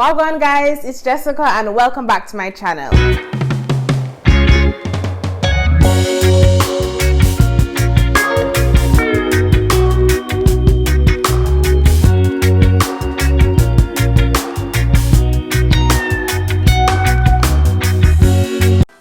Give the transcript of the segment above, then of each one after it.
Welcome guys, it's Jessica and welcome back to my channel.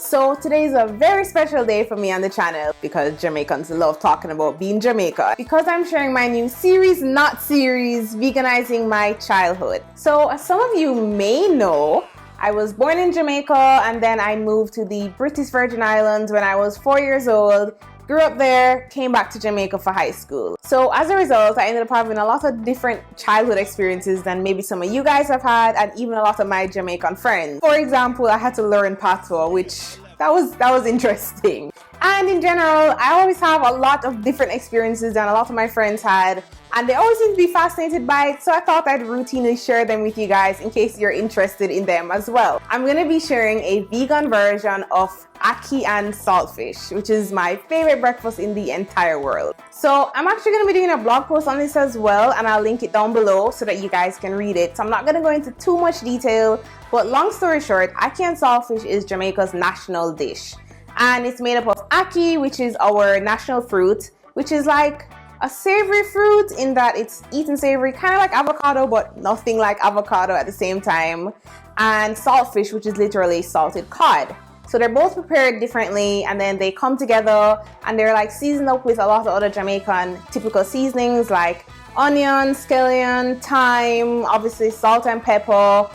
So today is a very special day for me on the channel because Jamaicans love talking about being Jamaica. Because I'm sharing my new series, Veganizing My Childhood. So as some of you may know, I was born in Jamaica and then I moved to the British Virgin Islands when I was 4 years old. Grew up there, came back to Jamaica for high school. So as a result, I ended up having a lot of different childhood experiences than maybe some of you guys have had, and even a lot of my Jamaican friends. For example, I had to learn patois, which that was interesting. And in general, I always have a lot of different experiences than a lot of my friends had, and they always seem to be fascinated by it, so I thought I'd routinely share them with you guys in case you're interested in them as well. I'm going to be sharing a vegan version of ackee and saltfish, which is my favorite breakfast in the entire world. So I'm actually going to be doing a blog post on this as well, and I'll link it down below so that you guys can read it. So I'm not going to go into too much detail, but long story short, ackee and saltfish is Jamaica's national dish. And it's made up of ackee, which is our national fruit, which is like a savory fruit in that it's eaten savory, kind of like avocado, but nothing like avocado at the same time. And saltfish, which is literally salted cod. So they're both prepared differently, and then they come together and they're like seasoned up with a lot of other Jamaican typical seasonings like onion, scallion, thyme, obviously salt and pepper,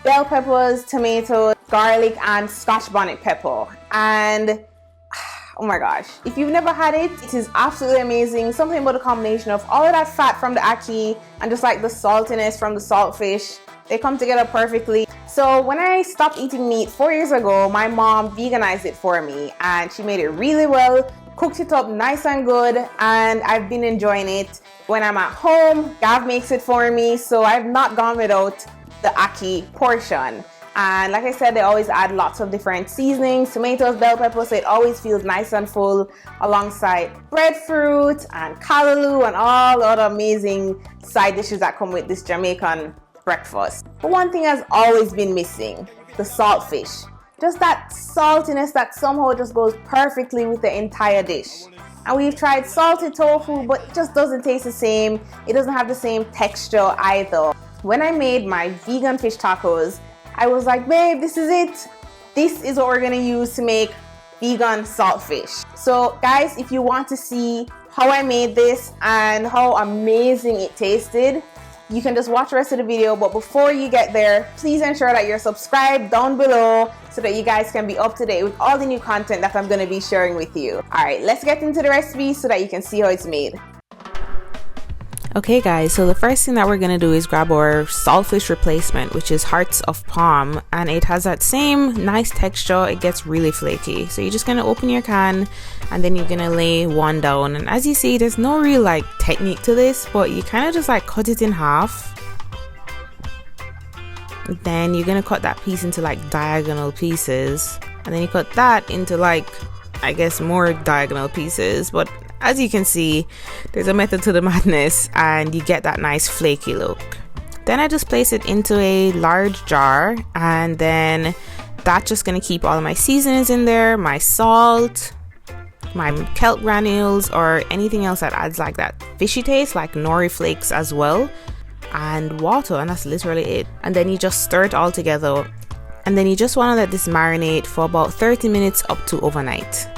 bell peppers, tomatoes, garlic, and scotch bonnet pepper. And oh my gosh, if you've never had it, it is absolutely amazing. Something about the combination of all of that fat from the ackee and just like the saltiness from the saltfish, they come together perfectly. So when I stopped eating meat 4 years ago, my mom veganized it for me and she made it really well, cooked it up nice and good, and I've been enjoying it. When I'm at home, Gav makes it for me, so I've not gone without the ackee portion. And like I said, they always add lots of different seasonings, tomatoes, bell peppers, so it always feels nice and full, alongside breadfruit and callaloo and all the other amazing side dishes that come with this Jamaican breakfast. But one thing has always been missing: the saltfish. Just that saltiness that somehow just goes perfectly with the entire dish. And we've tried salted tofu, but it just doesn't taste the same. It doesn't have the same texture either. When I made my vegan fish tacos, I was like, babe, this is it. This is what we're gonna use to make vegan saltfish. So guys, if you want to see how I made this and how amazing it tasted, you can just watch the rest of the video. But before you get there, please ensure that you're subscribed down below so that you guys can be up to date with all the new content that I'm gonna be sharing with you. All right, let's get into the recipe so that you can see how it's made. Okay guys, so the first thing that we're going to do is grab our saltfish replacement, which is hearts of palm, and it has that same nice texture. It gets really flaky. So you're just going to open your can and then you're going to lay one down, and as you see, there's no real like technique to this, but you kind of just like cut it in half. Then you're going to cut that piece into like diagonal pieces, and then you cut that into like, I guess, more diagonal pieces. But as you can see, there's a method to the madness and you get that nice flaky look. Then I just place it into a large jar, and then that's just going to keep all of my seasonings in there, my salt, my kelp granules, or anything else that adds like that fishy taste, like nori flakes as well, and water, and that's literally it. And then you just stir it all together, and then you just want to let this marinate for about 30 minutes up to overnight.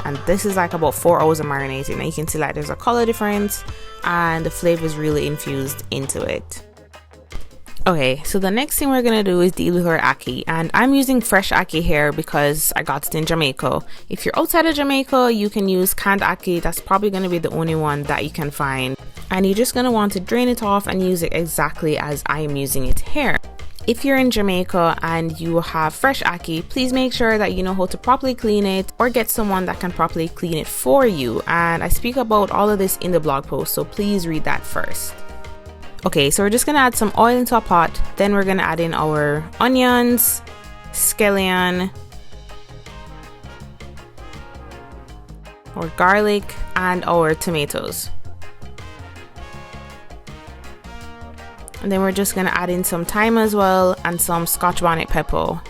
And this is like about 4 hours of marinating, and you can see like there's a color difference and the flavor is really infused into it. Okay, so the next thing we're gonna do is deal with our ackee, and I'm using fresh ackee here because I got it in Jamaica. If you're outside of Jamaica, you can use canned ackee. That's probably gonna be the only one that you can find, and you're just gonna want to drain it off and use it exactly as I'm using it here. If you're in Jamaica and you have fresh ackee, please make sure that you know how to properly clean it, or get someone that can properly clean it for you. And I speak about all of this in the blog post, so please read that first. Okay, so we're just gonna add some oil into a pot. Then we're gonna add in our onions, scallion, our garlic, and our tomatoes. And then we're just gonna add in some thyme as well and some Scotch bonnet pepper.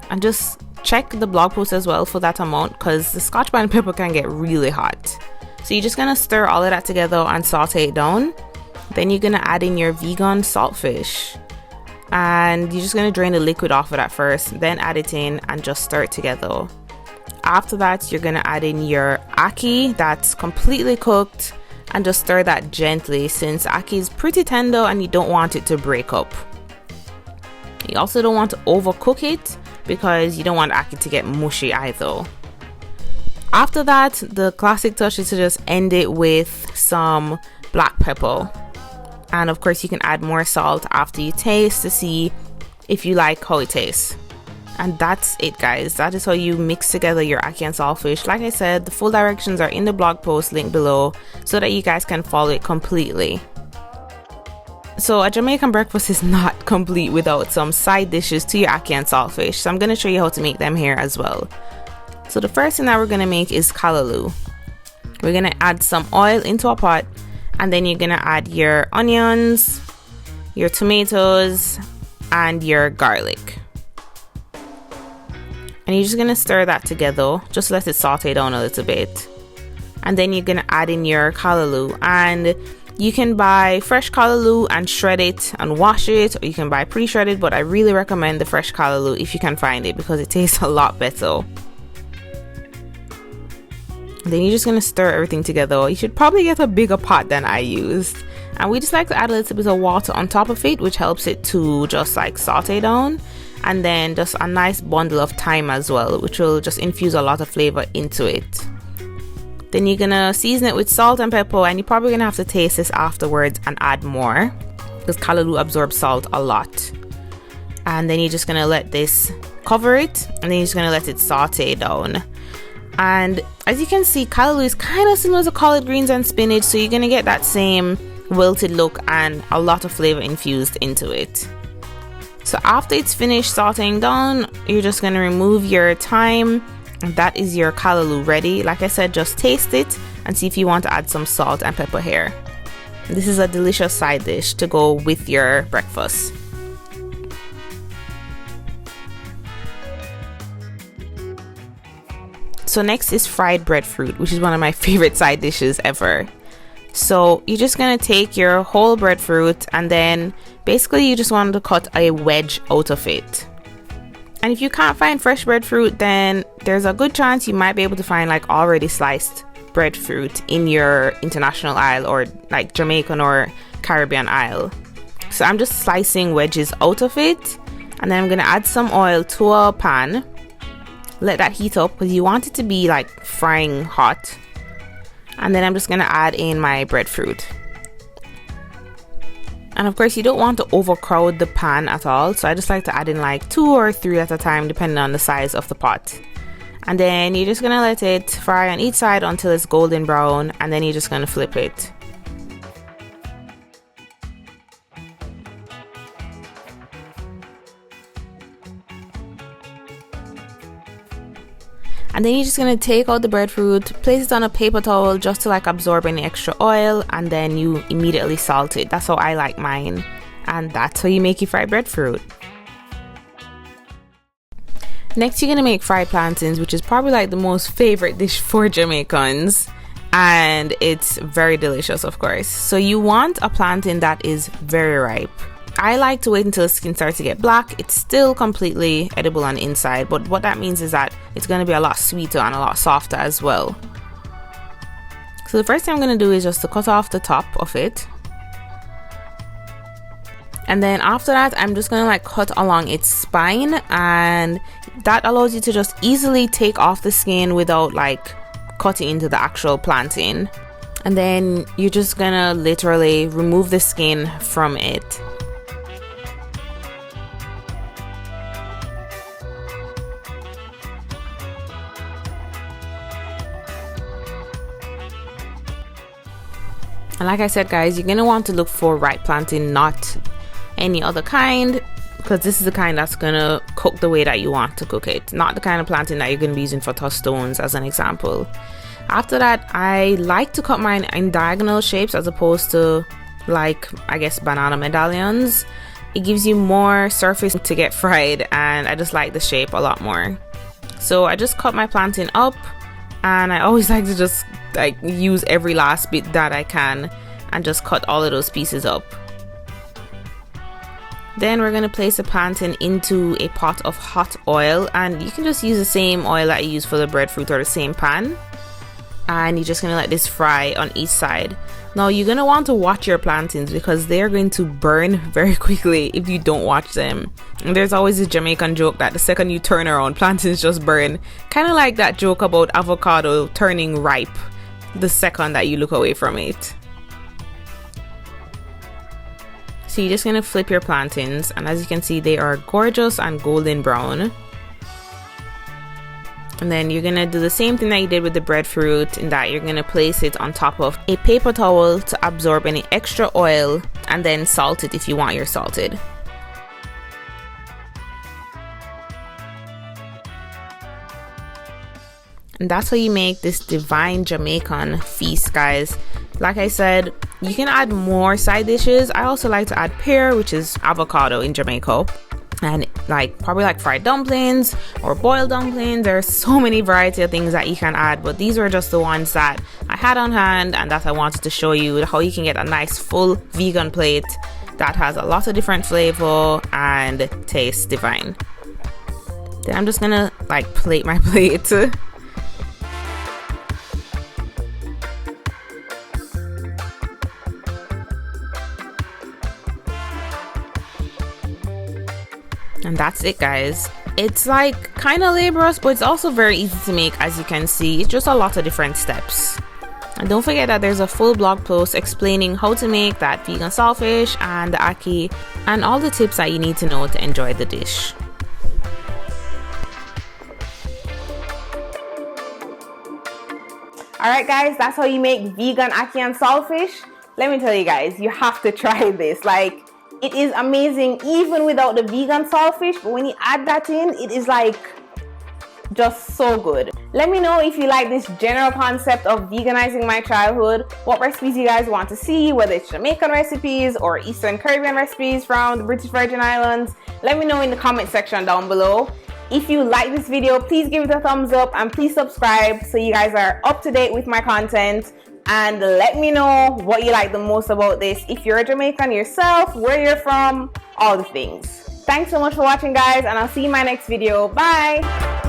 And just check the blog post as well for that amount, because the Scotch bonnet pepper can get really hot. So you're just gonna stir all of that together and saute it down. Then you're gonna add in your vegan saltfish. And you're just gonna drain the liquid off of that first, then add it in and just stir it together. After that, you're gonna add in your ackee that's completely cooked and just stir that gently, since ackee is pretty tender and you don't want it to break up. You also don't want to overcook it because you don't want ackee to get mushy either. After that, the classic touch is to just end it with some black pepper. And of course you can add more salt after you taste to see if you like how it tastes. And that's it, guys. That is how you mix together your ackee and saltfish. Like I said, the full directions are in the blog post link below so that you guys can follow it completely. So a Jamaican breakfast is not complete without some side dishes to your ackee and saltfish. So I'm going to show you how to make them here as well. So the first thing that we're going to make is callaloo. We're going to add some oil into a pot, and then you're going to add your onions, your tomatoes, and your garlic. And you're just going to stir that together, just let it saute down a little bit. And then you're going to add in your callaloo, and you can buy fresh callaloo and shred it and wash it, or you can buy pre-shredded, but I really recommend the fresh callaloo if you can find it because it tastes a lot better. Then you're just going to stir everything together. You should probably get a bigger pot than I used. And we just like to add a little bit of water on top of it, which helps it to just like saute down. And then just a nice bundle of thyme as well, which will just infuse a lot of flavor into it. Then you're gonna season it with salt and pepper, and you're probably gonna have to taste this afterwards and add more because callaloo absorbs salt a lot. And then you're just gonna let this cover it, and then you're just gonna let it saute down. And as you can see, callaloo is kind of similar to collard greens and spinach, so you're gonna get that same wilted look and a lot of flavor infused into it. So after it's finished sauteing down, you're just going to remove your thyme, and that is your callaloo ready. Like I said, just taste it and see if you want to add some salt and pepper here. This is a delicious side dish to go with your breakfast. So next is fried breadfruit, which is one of my favorite side dishes ever. So you're just going to take your whole breadfruit, and then basically you just want to cut a wedge out of it. And if you can't find fresh breadfruit, then there's a good chance you might be able to find like already sliced breadfruit in your international aisle or like Jamaican or Caribbean aisle. So I'm just slicing wedges out of it, and then I'm going to add some oil to a pan. Let that heat up because you want it to be like frying hot. And then I'm just going to add in my breadfruit. And of course you don't want to overcrowd the pan at all, so I just like to add in like 2 or 3 at a time depending on the size of the pot. And then you're just going to let it fry on each side until it's golden brown, and then you're just going to flip it. And then you're just going to take out the breadfruit, place it on a paper towel just to like absorb any extra oil, and then you immediately salt it. That's how I like mine. And that's how you make your fried breadfruit. Next, you're going to make fried plantains, which is probably like the most favorite dish for Jamaicans. And it's very delicious, of course. So you want a plantain that is very ripe. I like to wait until the skin starts to get black. It's still completely edible on the inside, but what that means is that it's going to be a lot sweeter and a lot softer as well. So the first thing I'm going to do is just to cut off the top of it. And then after that, I'm just going to like cut along its spine, and that allows you to just easily take off the skin without like cutting into the actual plantain. And then you're just going to literally remove the skin from it. And like I said, guys, you're going to want to look for ripe plantain, not any other kind, because this is the kind that's going to cook the way that you want to cook it, not the kind of plantain that you're going to be using for tostones as an example. After that, I like to cut mine in diagonal shapes as opposed to like I guess banana medallions. It gives you more surface to get fried, and I just like the shape a lot more. So I just cut my plantain up, and I always like to just like use every last bit that I can and just cut all of those pieces up. Then we're going to place the plantain into a pot of hot oil, and you can just use the same oil that you use for the breadfruit or the same pan, and you're just going to let this fry on each side. Now you're going to want to watch your plantains because they're going to burn very quickly if you don't watch them. And there's always a Jamaican joke that the second you turn around, plantains just burn, kind of like that joke about avocado turning ripe the second that you look away from it. So you're just going to flip your plantains, and as you can see, they are gorgeous and golden brown. And then you're going to do the same thing that you did with the breadfruit, in that you're going to place it on top of a paper towel to absorb any extra oil, and then salt it if you want yours salted. And that's how you make this divine Jamaican feast, guys. Like I said, you can add more side dishes. I also like to add pear, which is avocado in Jamaica, and probably like fried dumplings or boiled dumplings. There's so many variety of things that you can add, but these were just the ones that I had on hand and that I wanted to show you how you can get a nice full vegan plate that has a lot of different flavor and tastes divine. Then I'm just gonna plate my plate. And that's it, guys. It's kind of laborious, but it's also very easy to make. As you can see, it's just a lot of different steps. And don't forget that there's a full blog post explaining how to make that vegan saltfish and the ackee, and all the tips that you need to know to enjoy the dish. Alright guys, that's how you make vegan ackee and saltfish. Let me tell you guys, you have to try this. It is amazing even without the vegan saltfish, but when you add that in, it is just so good. Let me know if you like this general concept of veganizing my childhood, what recipes you guys want to see, whether it's Jamaican recipes or Eastern Caribbean recipes from the British Virgin Islands. Let me know in the comment section down below. If you like this video, please give it a thumbs up and please subscribe so you guys are up to date with my content. And let me know what you like the most about this. If you're a Jamaican yourself, where you're from, all the things. Thanks so much for watching, guys, and I'll see you in my next video. Bye!